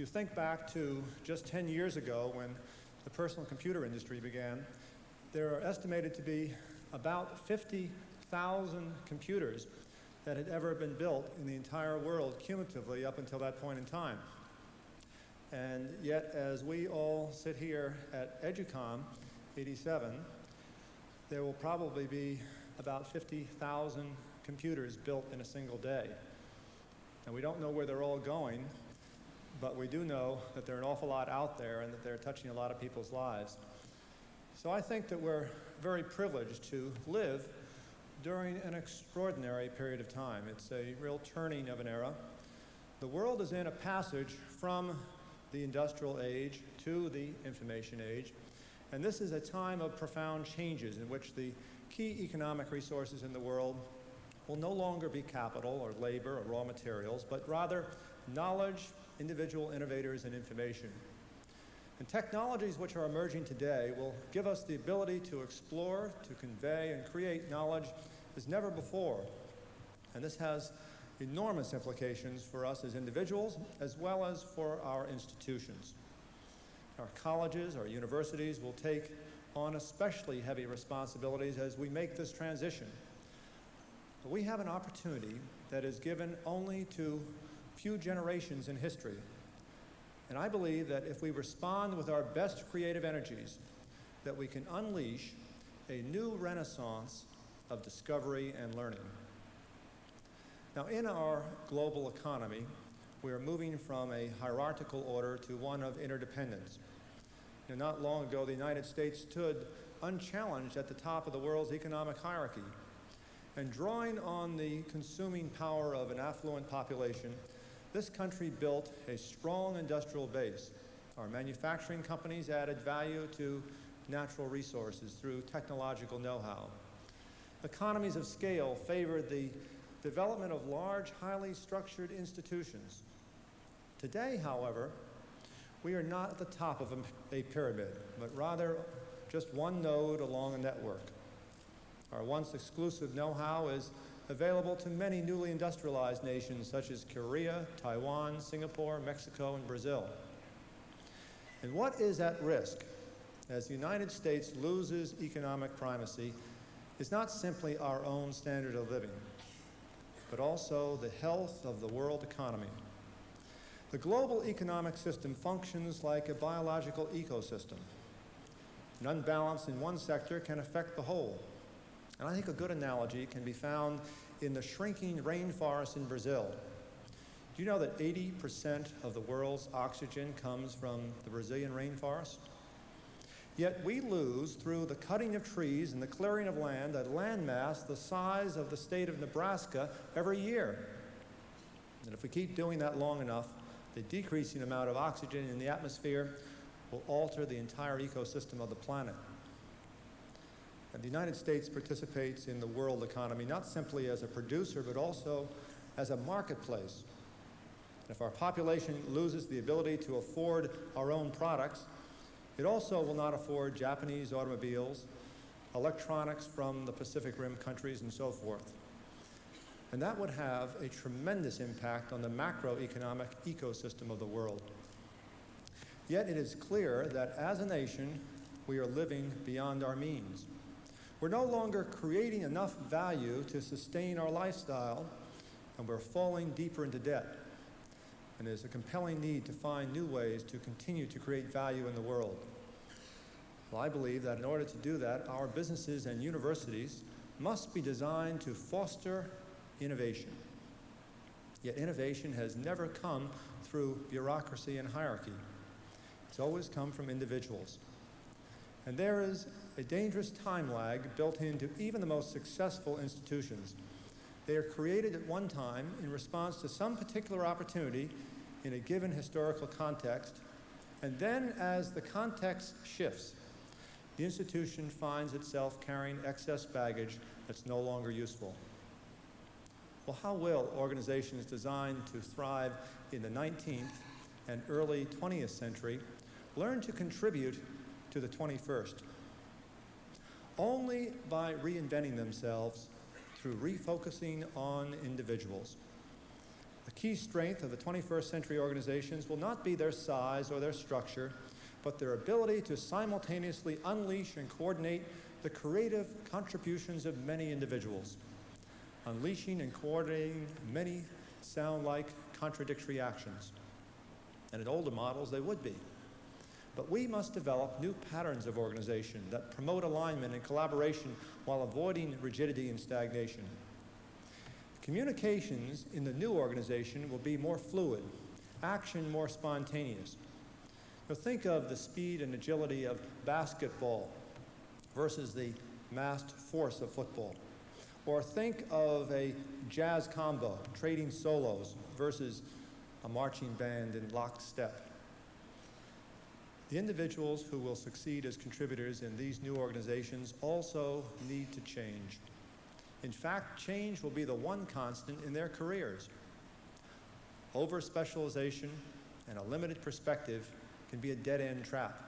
you think back to just 10 years ago when the personal computer industry began, there are estimated to be about 50,000 computers that had ever been built in the entire world cumulatively up until that point in time. And yet, as we all sit here at Educom 87, there will probably be about 50,000 computers built in a single day. And we don't know where they're all going, but we do know that there are an awful lot out there and that they're touching a lot of people's lives. So I think that we're very privileged to live during an extraordinary period of time. It's a real turning of an era. The world is in a passage from the industrial age to the information age, and this is a time of profound changes in which the key economic resources in the world will no longer be capital or labor or raw materials, but rather knowledge, individual innovators, and information. And technologies which are emerging today will give us the ability to explore, to convey, and create knowledge as never before. And this has enormous implications for us as individuals, as well as for our institutions. Our colleges, our universities will take on especially heavy responsibilities as we make this transition. But we have an opportunity that is given only to few generations in history. And I believe that if we respond with our best creative energies, that we can unleash a new renaissance of discovery and learning. Now, in our global economy, we are moving from a hierarchical order to one of interdependence. Not long ago, the United States stood unchallenged at the top of the world's economic hierarchy. And drawing on the consuming power of an affluent population, this country built a strong industrial base. Our manufacturing companies added value to natural resources through technological know-how. Economies of scale favored the development of large, highly structured institutions. Today, however, we are not at the top of a pyramid, but rather just one node along a network. Our once exclusive know-how is available to many newly industrialized nations such as Korea, Taiwan, Singapore, Mexico, and Brazil. And what is at risk as the United States loses economic primacy is not simply our own standard of living, but also the health of the world economy. The global economic system functions like a biological ecosystem. An unbalance in one sector can affect the whole. And I think a good analogy can be found in the shrinking rainforest in Brazil. Do you know that 80% of the world's oxygen comes from the Brazilian rainforest? Yet we lose, through the cutting of trees and the clearing of land, a landmass the size of the state of Nebraska every year. And if we keep doing that long enough, the decreasing amount of oxygen in the atmosphere will alter the entire ecosystem of the planet. And the United States participates in the world economy not simply as a producer, but also as a marketplace. If our population loses the ability to afford our own products, it also will not afford Japanese automobiles, electronics from the Pacific Rim countries, and so forth. And that would have a tremendous impact on the macroeconomic ecosystem of the world. Yet it is clear that as a nation, we are living beyond our means. We're no longer creating enough value to sustain our lifestyle, and we're falling deeper into debt. And there's a compelling need to find new ways to continue to create value in the world. Well, I believe that in order to do that, our businesses and universities must be designed to foster innovation. Yet innovation has never come through bureaucracy and hierarchy. It's always come from individuals. And there is a dangerous time lag built into even the most successful institutions. They are created at one time in response to some particular opportunity in a given historical context, and then as the context shifts, the institution finds itself carrying excess baggage that's no longer useful. Well, how will organizations designed to thrive in the 19th and early 20th century learn to contribute to the 21st? Only by reinventing themselves through refocusing on individuals. The A key strength of the 21st century organizations will not be their size or their structure, but their ability to simultaneously unleash and coordinate the creative contributions of many individuals. Unleashing and coordinating many sound like contradictory actions. And in older models, they would be. But we must develop new patterns of organization that promote alignment and collaboration while avoiding rigidity and stagnation. Communications in the new organization will be more fluid, action more spontaneous. Now think of the speed and agility of basketball versus the massed force of football. Or think of a jazz combo, trading solos versus a marching band in lockstep. The individuals who will succeed as contributors in these new organizations also need to change. In fact, change will be the one constant in their careers. Over-specialization and a limited perspective can be a dead-end trap.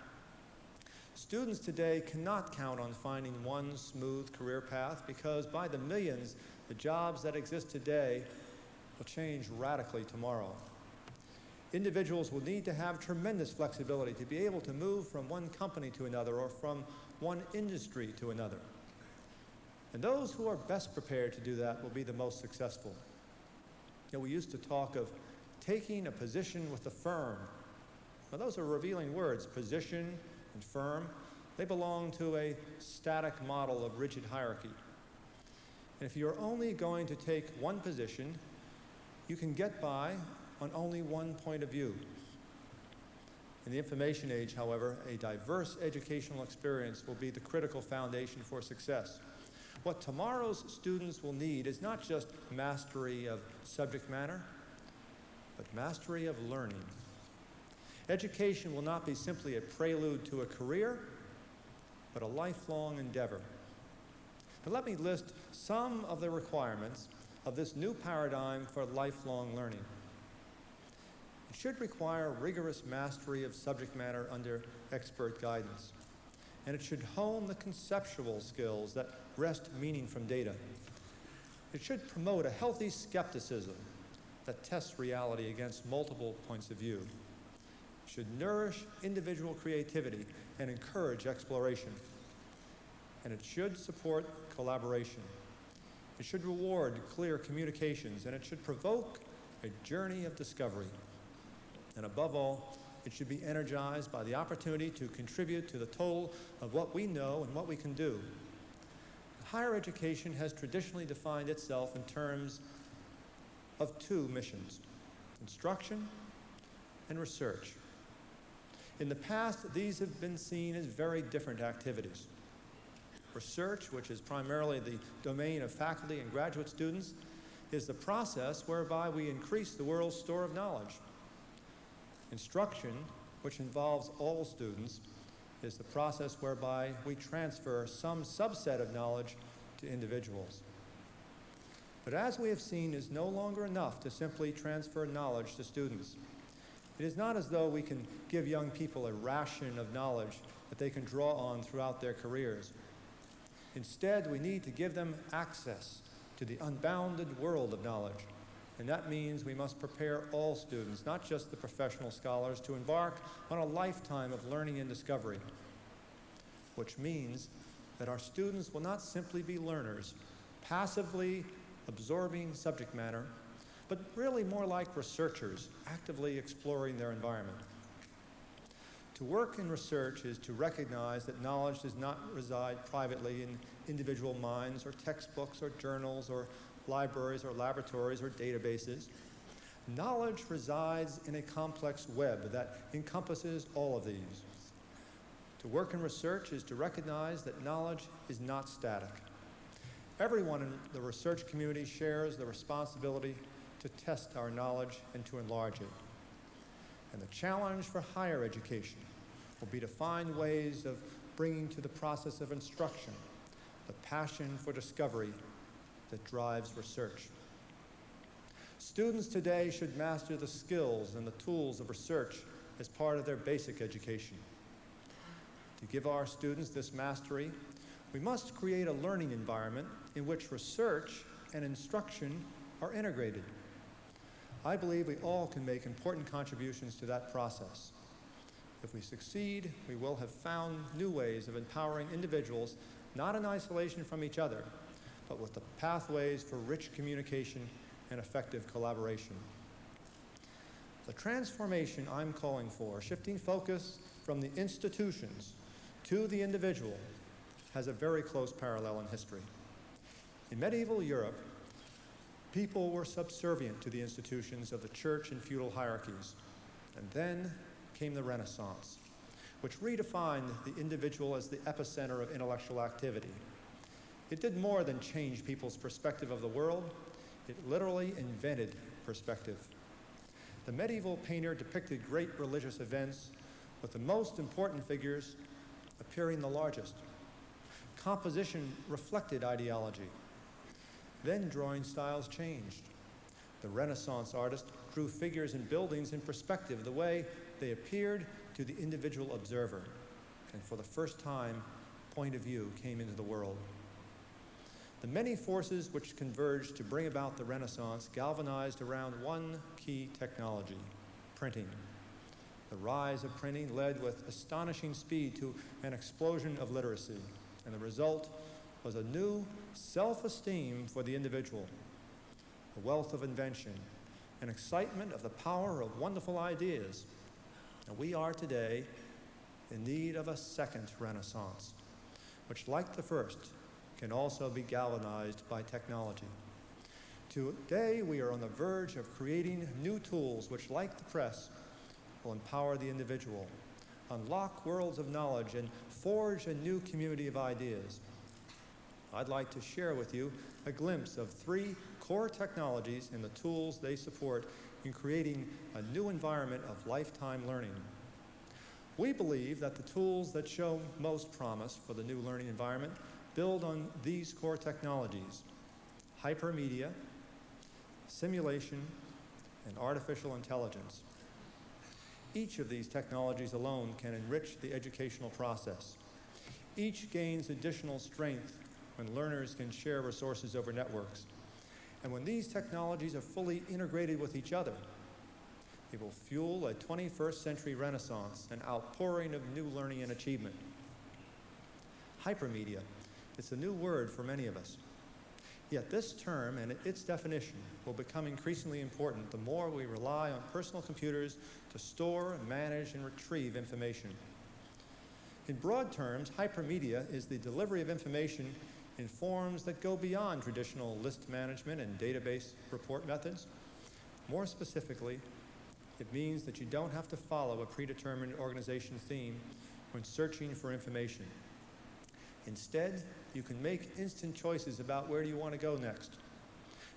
Students today cannot count on finding one smooth career path because by the millions, the jobs that exist today will change radically tomorrow. Individuals will need to have tremendous flexibility to be able to move from one company to another or from one industry to another. And those who are best prepared to do that will be the most successful. You know, we used to talk of taking a position with the firm. Now, those are revealing words, position and firm. They belong to a static model of rigid hierarchy. And if you're only going to take one position, you can get by on only one point of view. In the information age, however, a diverse educational experience will be the critical foundation for success. What tomorrow's students will need is not just mastery of subject matter, but mastery of learning. Education will not be simply a prelude to a career, but a lifelong endeavor. Now, let me list some of the requirements of this new paradigm for lifelong learning. It should require rigorous mastery of subject matter under expert guidance. And it should hone the conceptual skills that wrest meaning from data. It should promote a healthy skepticism that tests reality against multiple points of view. It should nourish individual creativity and encourage exploration. And it should support collaboration. It should reward clear communications, and it should provoke a journey of discovery. And above all, it should be energized by the opportunity to contribute to the total of what we know and what we can do. Higher education has traditionally defined itself in terms of two missions: instruction and research. In the past, these have been seen as very different activities. Research, which is primarily the domain of faculty and graduate students, is the process whereby we increase the world's store of knowledge. Instruction, which involves all students, is the process whereby we transfer some subset of knowledge to individuals. But as we have seen, it is no longer enough to simply transfer knowledge to students. It is not as though we can give young people a ration of knowledge that they can draw on throughout their careers. Instead, we need to give them access to the unbounded world of knowledge. And that means we must prepare all students, not just the professional scholars, to embark on a lifetime of learning and discovery, which means that our students will not simply be learners, passively absorbing subject matter, but really more like researchers, actively exploring their environment. To work in research is to recognize that knowledge does not reside privately in individual minds or textbooks or journals or libraries or laboratories or databases. Knowledge resides in a complex web that encompasses all of these. To work in research is to recognize that knowledge is not static. Everyone in the research community shares the responsibility to test our knowledge and to enlarge it. And the challenge for higher education will be to find ways of bringing to the process of instruction the passion for discovery that drives research. Students today should master the skills and the tools of research as part of their basic education. To give our students this mastery, we must create a learning environment in which research and instruction are integrated. I believe we all can make important contributions to that process. If we succeed, we will have found new ways of empowering individuals, not in isolation from each other, but with the pathways for rich communication and effective collaboration. The transformation I'm calling for, shifting focus from the institutions to the individual, has a very close parallel in history. In medieval Europe, people were subservient to the institutions of the church and feudal hierarchies. And then came the Renaissance, which redefined the individual as the epicenter of intellectual activity. It did more than change people's perspective of the world. It literally invented perspective. The medieval painter depicted great religious events, with the most important figures appearing the largest. Composition reflected ideology. Then drawing styles changed. The Renaissance artist drew figures and buildings in perspective, the way they appeared to the individual observer. And for the first time, point of view came into the world. The many forces which converged to bring about the Renaissance galvanized around one key technology: printing. The rise of printing led with astonishing speed to an explosion of literacy, and the result was a new self-esteem for the individual, a wealth of invention, an excitement of the power of wonderful ideas. And we are today in need of a second Renaissance, which, like the first, can also be galvanized by technology. Today, we are on the verge of creating new tools which, like the press, will empower the individual, unlock worlds of knowledge, and forge a new community of ideas. I'd like to share with you a glimpse of 3 core technologies and the tools they support in creating a new environment of lifetime learning. We believe that the tools that show most promise for the new learning environment build on these core technologies: hypermedia, simulation, and artificial intelligence. Each of these technologies alone can enrich the educational process. Each gains additional strength when learners can share resources over networks. And when these technologies are fully integrated with each other, they will fuel a 21st century renaissance, an outpouring of new learning and achievement. Hypermedia, it's a new word for many of us. Yet this term and its definition will become increasingly important the more we rely on personal computers to store, manage, and retrieve information. In broad terms, hypermedia is the delivery of information in forms that go beyond traditional list management and database report methods. More specifically, it means that you don't have to follow a predetermined organization theme when searching for information. Instead, you can make instant choices about where do you want to go next.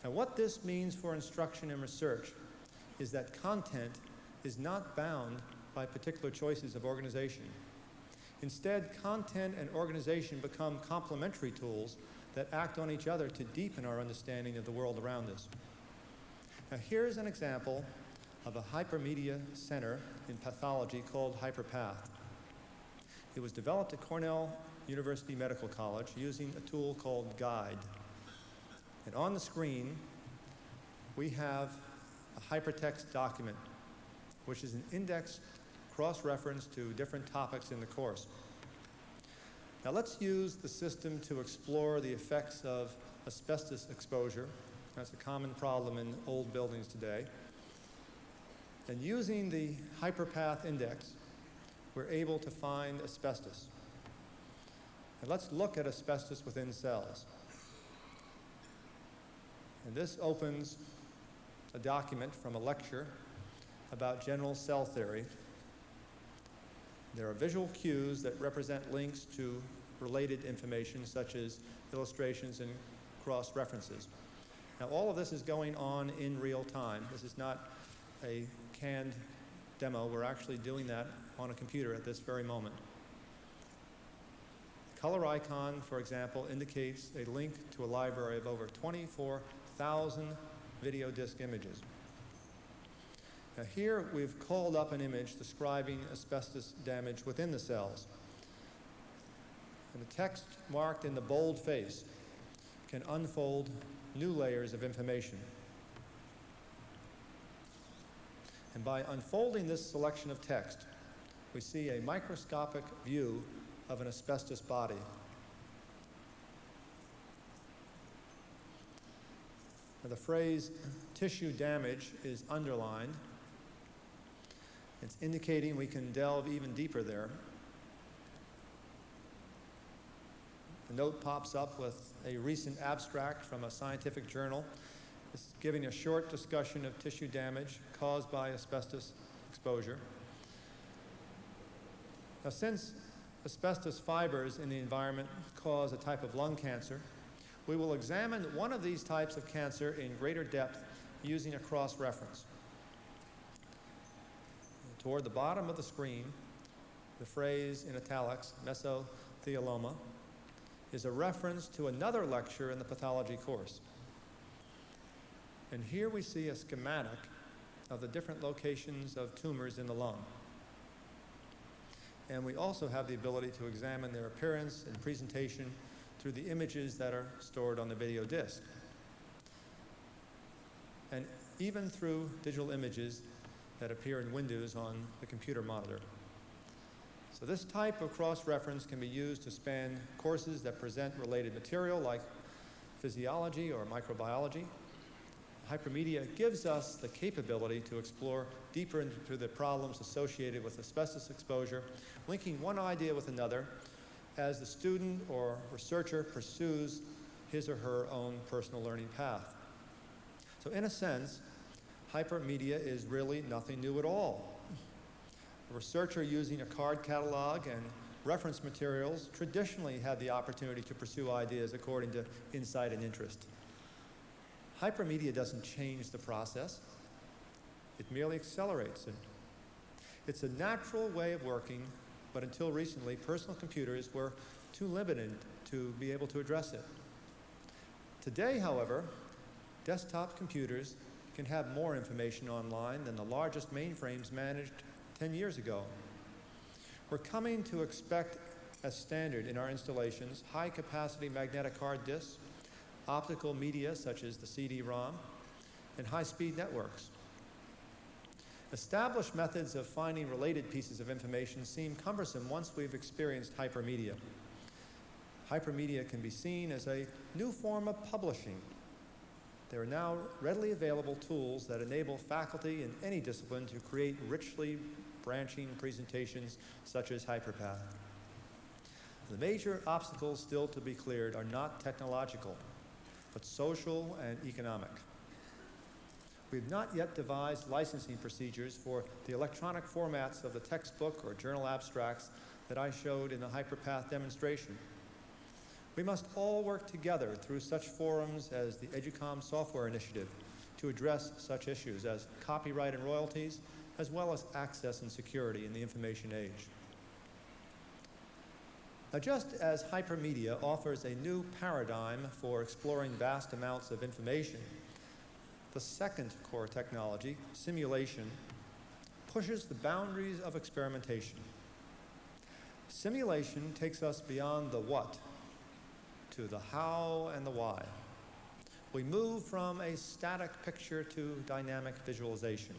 And what this means for instruction and research is that content is not bound by particular choices of organization. Instead, content and organization become complementary tools that act on each other to deepen our understanding of the world around us. Now, here's an example of a hypermedia center in pathology called HyperPath. It was developed at Cornell University Medical College using a tool called Guide. And on the screen, we have a hypertext document, which is an indexed cross-reference to different topics in the course. Now let's use the system to explore the effects of asbestos exposure. That's a common problem in old buildings today. And using the HyperPath index, we're able to find asbestos. And let's look at asbestos within cells. And this opens a document from a lecture about general cell theory. There are visual cues that represent links to related information, such as illustrations and cross-references. Now, all of this is going on in real time. This is not a canned demo. We're actually doing that on a computer at this very moment. The color icon, for example, indicates a link to a library of over 24,000 video disc images. Now here we've called up an image describing asbestos damage within the cells. And the text marked in the bold face can unfold new layers of information. And by unfolding this selection of text, we see a microscopic view of an asbestos body. Now, the phrase tissue damage is underlined. It's indicating we can delve even deeper there. The note pops up with a recent abstract from a scientific journal. It's giving a short discussion of tissue damage caused by asbestos exposure. Now, since asbestos fibers in the environment cause a type of lung cancer, we will examine one of these types of cancer in greater depth using a cross-reference. Toward the bottom of the screen, the phrase in italics, mesothelioma, is a reference to another lecture in the pathology course. And here we see a schematic of the different locations of tumors in the lung. And we also have the ability to examine their appearance and presentation through the images that are stored on the video disc. And even through digital images that appear in windows on the computer monitor. So this type of cross-reference can be used to span courses that present related material like physiology or microbiology. Hypermedia gives us the capability to explore deeper into the problems associated with asbestos exposure, linking one idea with another as the student or researcher pursues his or her own personal learning path. So in a sense, hypermedia is really nothing new at all. A researcher using a card catalog and reference materials traditionally had the opportunity to pursue ideas according to insight and interest. Hypermedia doesn't change the process. It merely accelerates it. It's a natural way of working, but until recently, personal computers were too limited to be able to address it. Today, however, desktop computers can have more information online than the largest mainframes managed 10 years ago. We're coming to expect as standard in our installations high-capacity magnetic hard disks, optical media such as the CD-ROM, and high-speed networks. Established methods of finding related pieces of information seem cumbersome once we've experienced hypermedia. Hypermedia can be seen as a new form of publishing. There are now readily available tools that enable faculty in any discipline to create richly branching presentations such as HyperPath. The major obstacles still to be cleared are not technological, but social and economic. We've not yet devised licensing procedures for the electronic formats of the textbook or journal abstracts that I showed in the HyperPath demonstration. We must all work together through such forums as the Educom Software Initiative to address such issues as copyright and royalties, as well as access and security in the information age. Now, just as hypermedia offers a new paradigm for exploring vast amounts of information, the second core technology, simulation, pushes the boundaries of experimentation. Simulation takes us beyond the what to the how and the why. We move from a static picture to dynamic visualization,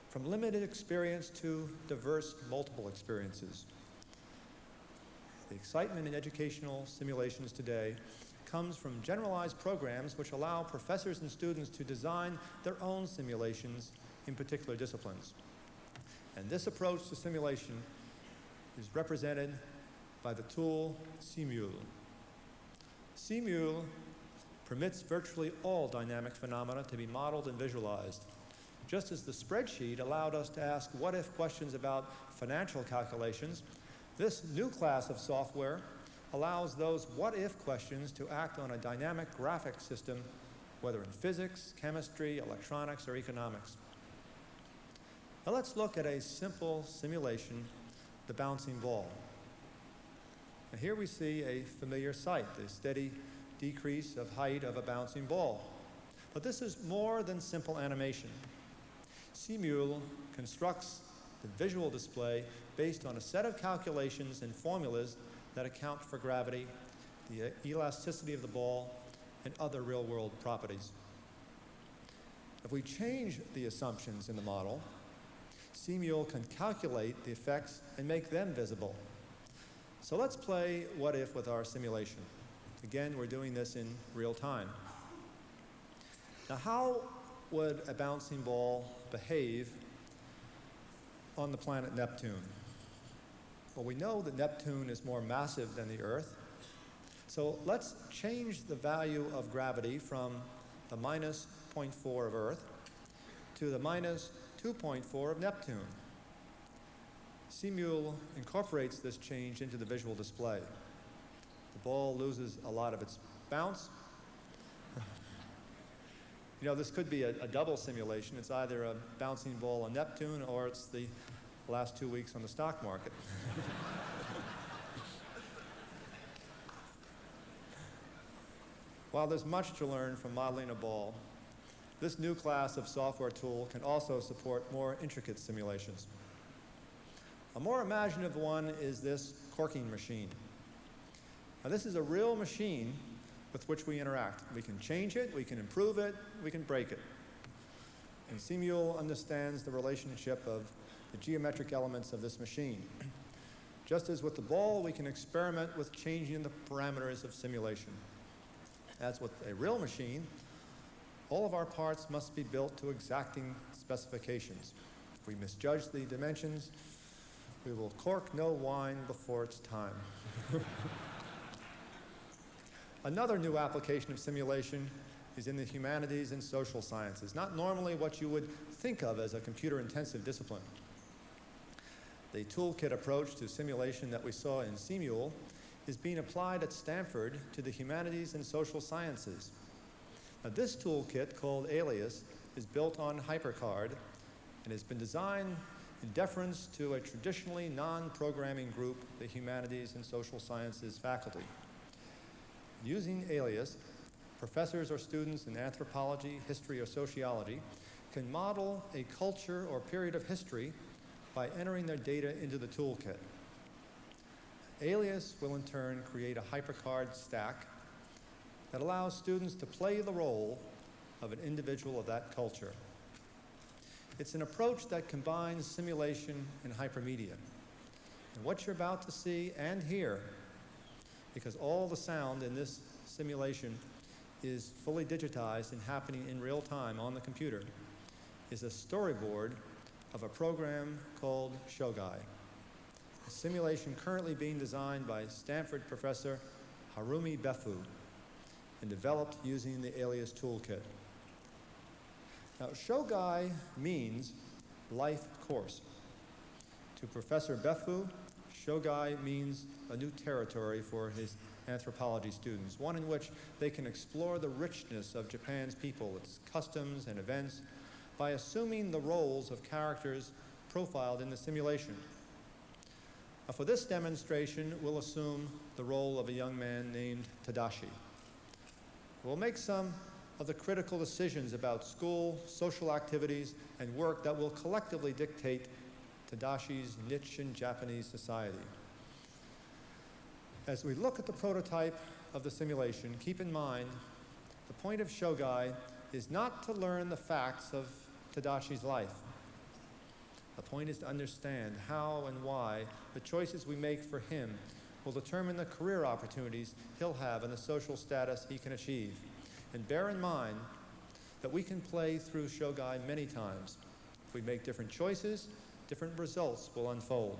from limited experience to diverse multiple experiences. The excitement in educational simulations today comes from generalized programs which allow professors and students to design their own simulations in particular disciplines. And this approach to simulation is represented by the tool Simul. Simul permits virtually all dynamic phenomena to be modeled and visualized. Just as the spreadsheet allowed us to ask what-if questions about financial calculations, this new class of software allows those what-if questions to act on a dynamic graphic system, whether in physics, chemistry, electronics, or economics. Now let's look at a simple simulation, the bouncing ball. Now here we see a familiar sight, the steady decrease of height of a bouncing ball. But this is more than simple animation. Simul constructs the visual display based on a set of calculations and formulas that account for gravity, the elasticity of the ball, and other real-world properties. If we change the assumptions in the model, CMUL can calculate the effects and make them visible. So let's play what if with our simulation. Again, we're doing this in real time. Now, how would a bouncing ball behave on the planet Neptune? Well, we know that Neptune is more massive than the Earth. So let's change the value of gravity from the minus 0.4 of Earth to the minus 2.4 of Neptune. CMUL incorporates this change into the visual display. The ball loses a lot of its bounce. You know, this could be a double simulation. It's either a bouncing ball on Neptune or it's the last 2 weeks on the stock market. While there's much to learn from modeling a ball, this new class of software tool can also support more intricate simulations. A more imaginative one is this Corking Machine. Now, this is a real machine with which we interact. We can change it, we can improve it, we can break it. And CMUL understands the relationship of the geometric elements of this machine. Just as with the ball, we can experiment with changing the parameters of simulation. As with a real machine, all of our parts must be built to exacting specifications. If we misjudge the dimensions, we will cork no wine before it's time. Another new application of simulation is in the humanities and social sciences, not normally what you would think of as a computer-intensive discipline. The toolkit approach to simulation that we saw in CMUL is being applied at Stanford to the humanities and social sciences. Now, this toolkit, called Alias, is built on HyperCard and has been designed in deference to a traditionally non-programming group, the humanities and social sciences faculty. Using Alias, professors or students in anthropology, history, or sociology can model a culture or period of history by entering their data into the toolkit. Alias will in turn create a HyperCard stack that allows students to play the role of an individual of that culture. It's an approach that combines simulation and hypermedia. And what you're about to see and hear, because all the sound in this simulation is fully digitized and happening in real time on the computer, is a storyboard of a program called Shogai, a simulation currently being designed by Stanford professor Harumi Befu and developed using the Alias toolkit. Now, Shogai means life course. To Professor Befu, Shogai means a new territory for his anthropology students, one in which they can explore the richness of Japan's people, its customs and events, by assuming the roles of characters profiled in the simulation. Now, for this demonstration, we'll assume the role of a young man named Tadashi. We'll make some of the critical decisions about school, social activities, and work that will collectively dictate Tadashi's niche in Japanese society. As we look at the prototype of the simulation, keep in mind the point of Shogai is not to learn the facts of Tadashi's life. The point is to understand how and why the choices we make for him will determine the career opportunities he'll have and the social status he can achieve. And bear in mind that we can play through Shogai many times. If we make different choices, different results will unfold.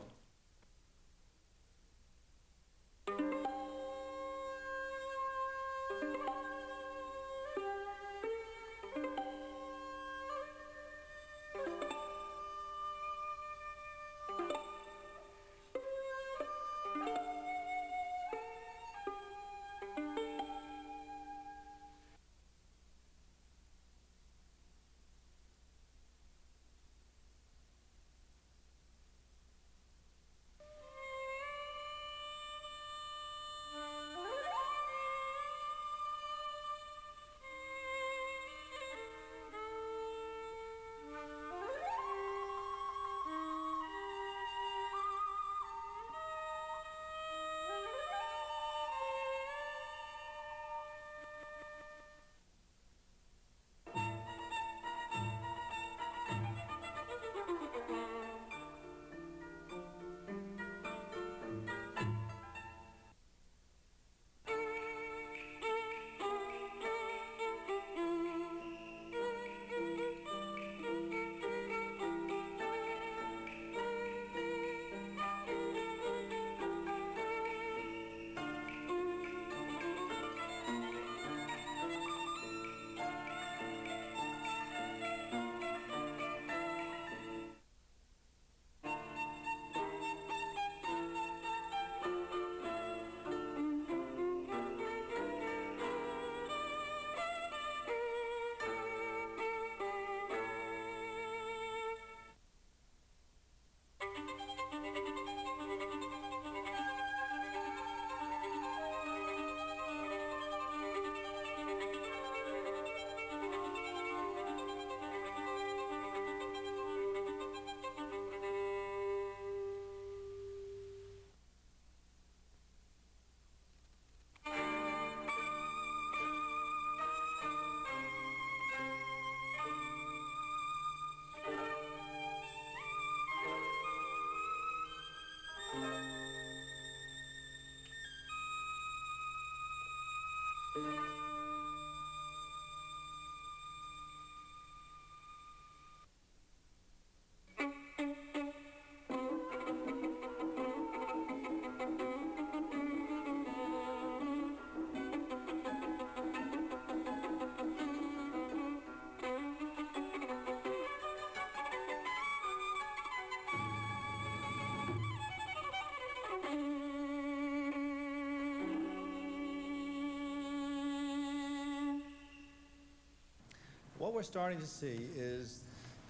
we're starting to see is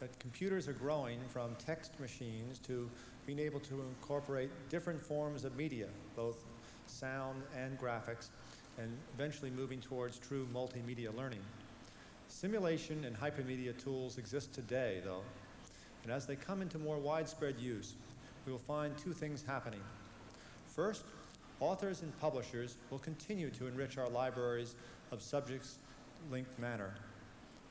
that computers are growing from text machines to being able to incorporate different forms of media, both sound and graphics, and eventually moving towards true multimedia learning. Simulation and hypermedia tools exist today, though, and as they come into more widespread use, we will find two things happening. First, authors and publishers will continue to enrich our libraries of subjects-linked manner.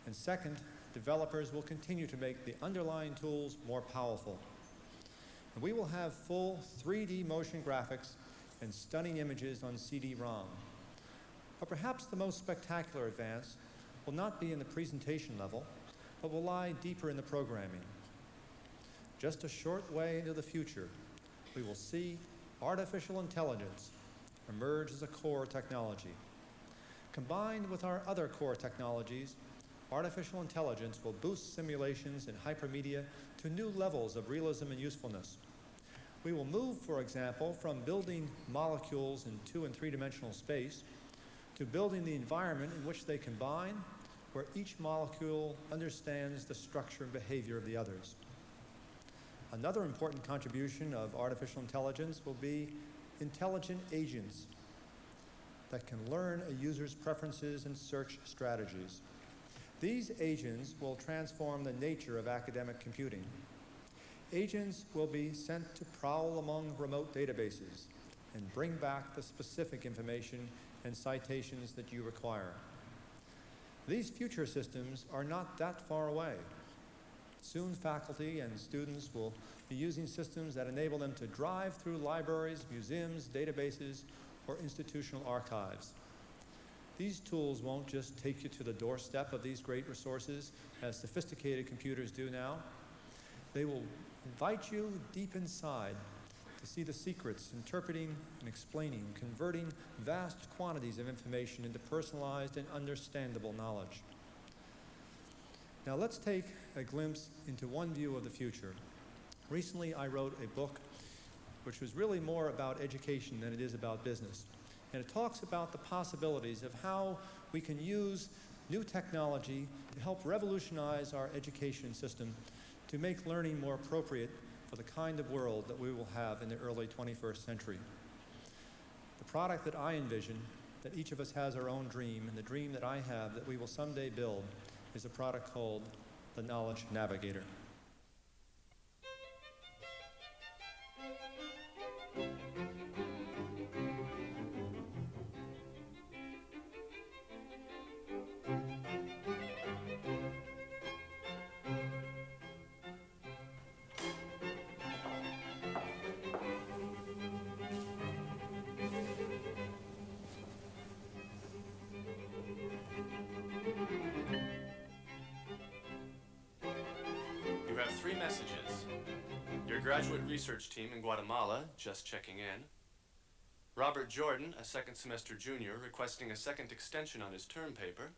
And second, developers will continue to make the underlying tools more powerful. And we will have full 3D motion graphics and stunning images on CD-ROM. But perhaps the most spectacular advance will not be in the presentation level, but will lie deeper in the programming. Just a short way into the future, we will see artificial intelligence emerge as a core technology. Combined with our other core technologies, artificial intelligence will boost simulations and hypermedia to new levels of realism and usefulness. We will move, for example, from building molecules in 2- and 3-dimensional space to building the environment in which they combine, where each molecule understands the structure and behavior of the others. Another important contribution of artificial intelligence will be intelligent agents that can learn a user's preferences and search strategies. These agents will transform the nature of academic computing. Agents will be sent to prowl among remote databases and bring back the specific information and citations that you require. These future systems are not that far away. Soon faculty and students will be using systems that enable them to drive through libraries, museums, databases, or institutional archives. These tools won't just take you to the doorstep of these great resources, as sophisticated computers do now. They will invite you deep inside to see the secrets, interpreting and explaining, converting vast quantities of information into personalized and understandable knowledge. Now let's take a glimpse into one view of the future. Recently, I wrote a book which was really more about education than it is about business. And it talks about the possibilities of how we can use new technology to help revolutionize our education system to make learning more appropriate for the kind of world that we will have in the early 21st century. The product that I envision, that each of us has our own dream, and the dream that I have that we will someday build, is a product called the Knowledge Navigator. You have 3 messages. Your graduate research team in Guatemala, just checking in. Robert Jordan, a second semester junior, requesting a second extension on his term paper.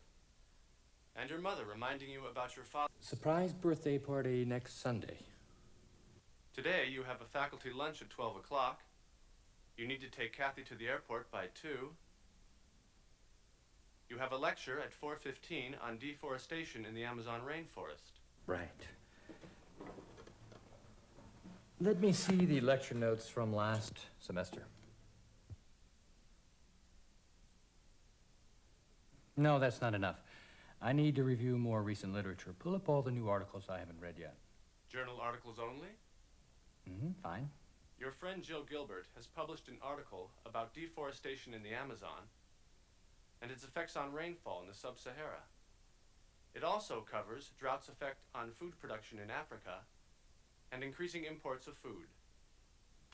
And your mother reminding you about your father. Surprise birthday party next Sunday. Today you have a faculty lunch at 12 o'clock. You need to take Kathy to the airport by 2. You have a lecture at 4:15 on deforestation in the Amazon rainforest. Right. Let me see the lecture notes from last semester. No, that's not enough. I need to review more recent literature. Pull up all the new articles I haven't read yet. Journal articles only? Fine. Your friend Jill Gilbert has published an article about deforestation in the Amazon and its effects on rainfall in the sub-Sahara. It also covers drought's effect on food production in Africa and increasing imports of food.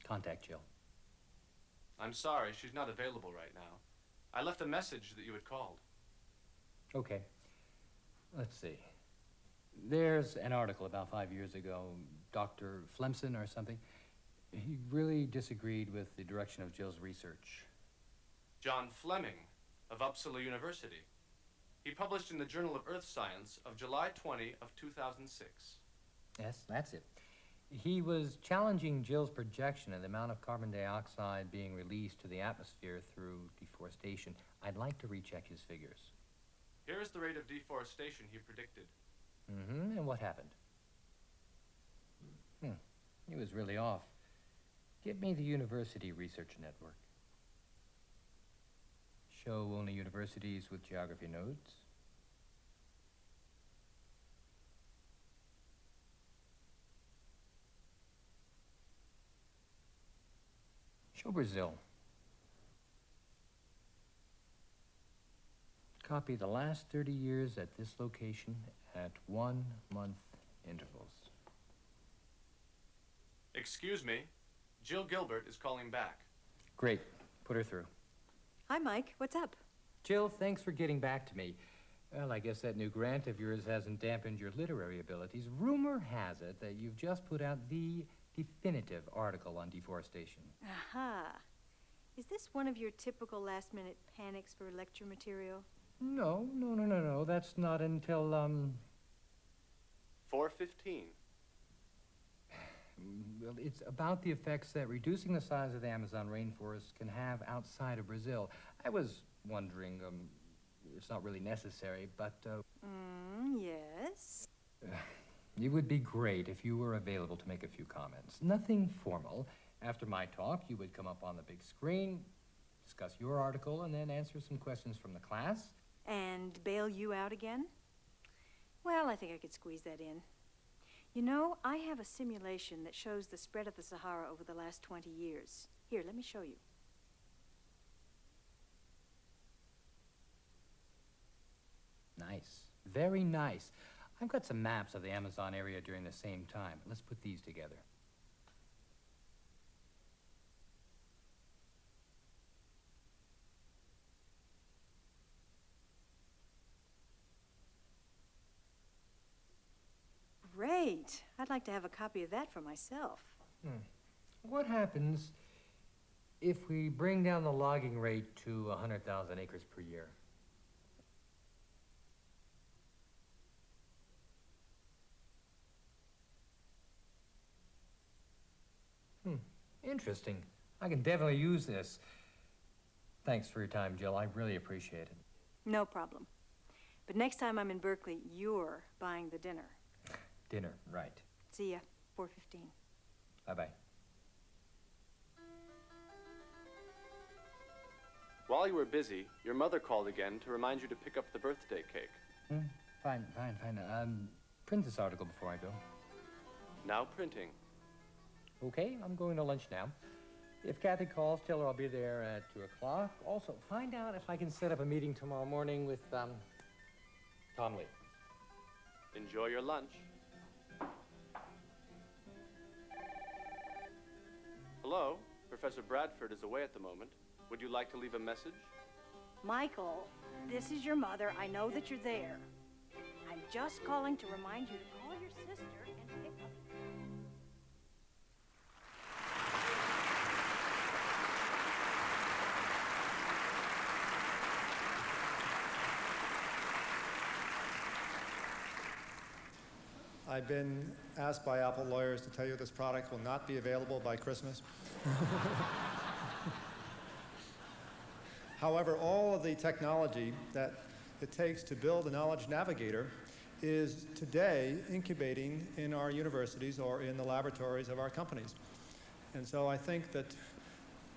Contact Jill. I'm sorry, she's not available right now. I left a message that you had called. Okay. Let's see. There's an article about 5 years ago, Dr. Flemson or something. He really disagreed with the direction of Jill's research. John Fleming of Uppsala University. He published in the Journal of Earth Science of July 20 of 2006. Yes, that's it. He was challenging Jill's projection of the amount of carbon dioxide being released to the atmosphere through deforestation. I'd like to recheck his figures. Here is the rate of deforestation he predicted. Mm-hmm, and what happened? He was really off. Give me the University Research Network. Show only universities with geography nodes. Show Brazil. Copy the last 30 years at this location at 1 month intervals. Excuse me, Jill Gilbert is calling back. Great. Put her through. Hi, Mike. What's up? Jill, thanks for getting back to me. Well, I guess that new grant of yours hasn't dampened your literary abilities. Rumor has it that you've just put out the definitive article on deforestation. Aha. Is this one of your typical last-minute panics for lecture material? No. That's not until, 4:15. Well, it's about the effects that reducing the size of the Amazon rainforest can have outside of Brazil. I was wondering, it's not really necessary, but, Yes. It would be great if you were available to make a few comments. Nothing formal. After my talk, you would come up on the big screen, discuss your article, and then answer some questions from the class. And bail you out again? Well, I think I could squeeze that in. You know, I have a simulation that shows the spread of the Sahara over the last 20 years. Here, let me show you. Nice. Very nice. I've got some maps of the Amazon area during the same time. Let's put these together. Great. I'd like to have a copy of that for myself. What happens if we bring down the logging rate to 100,000 acres per year? Interesting. I can definitely use this. Thanks for your time, Jill. I really appreciate it. No problem. But next time I'm in Berkeley, you're buying the dinner. Dinner, right. See ya. 4:15. Bye-bye. While you were busy, your mother called again to remind you to pick up the birthday cake. Fine. Print this article before I go. Now printing. Okay, I'm going to lunch now. If Kathy calls, tell her I'll be there at 2 o'clock. Also, find out if I can set up a meeting tomorrow morning with, Tom Lee. Enjoy your lunch. Hello, Professor Bradford is away at the moment. Would you like to leave a message? Michael, this is your mother. I know that you're there. I'm just calling to remind you to call your sister and pick up. I've been asked by Apple lawyers to tell you this product will not be available by Christmas. However, all of the technology that it takes to build a knowledge navigator is today incubating in our universities or in the laboratories of our companies. And so I think that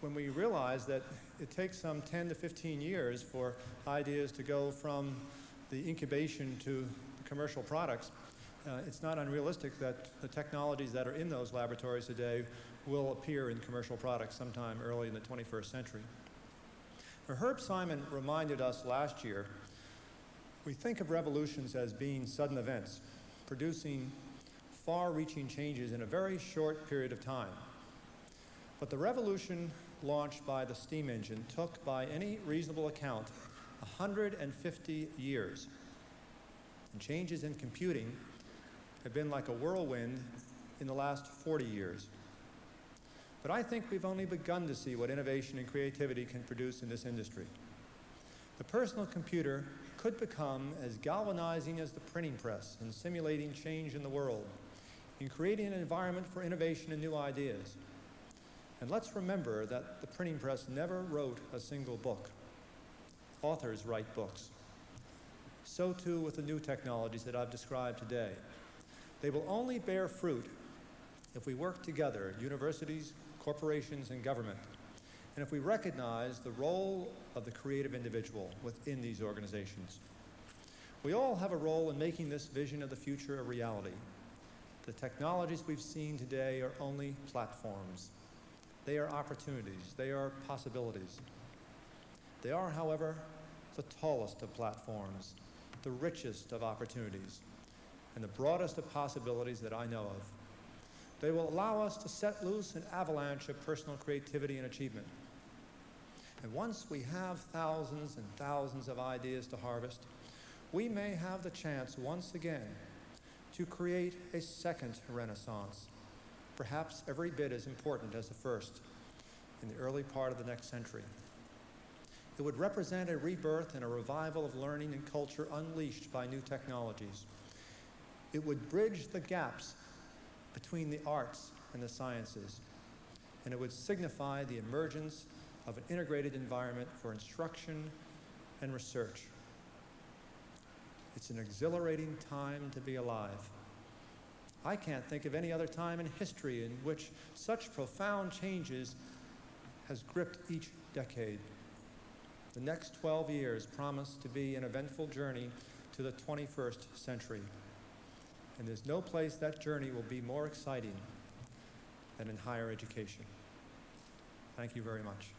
when we realize that it takes some 10 to 15 years for ideas to go from the incubation to the commercial products, it's not unrealistic that the technologies that are in those laboratories today will appear in commercial products sometime early in the 21st century. Herb Simon reminded us last year, we think of revolutions as being sudden events, producing far-reaching changes in a very short period of time. But the revolution launched by the steam engine took, by any reasonable account, 150 years. And changes in computing have been like a whirlwind in the last 40 years. But I think we've only begun to see what innovation and creativity can produce in this industry. The personal computer could become as galvanizing as the printing press in simulating change in the world, in creating an environment for innovation and new ideas. And let's remember that the printing press never wrote a single book. Authors write books. so too with the new technologies that I've described today. They will only bear fruit if we work together, universities, corporations, and government, and if we recognize the role of the creative individual within these organizations. We all have a role in making this vision of the future a reality. The technologies we've seen today are only platforms. They are opportunities. They are possibilities. They are, however, the tallest of platforms, the richest of opportunities, and the broadest of possibilities that I know of. They will allow us to set loose an avalanche of personal creativity and achievement. And once we have thousands and thousands of ideas to harvest, we may have the chance once again to create a second Renaissance, perhaps every bit as important as the first, in the early part of the next century. It would represent a rebirth and a revival of learning and culture unleashed by new technologies. It would bridge the gaps between the arts and the sciences, and it would signify the emergence of an integrated environment for instruction and research. It's an exhilarating time to be alive. I can't think of any other time in history in which such profound changes has gripped each decade. The next 12 years promise to be an eventful journey to the 21st century. And there's no place that journey will be more exciting than in higher education. Thank you very much.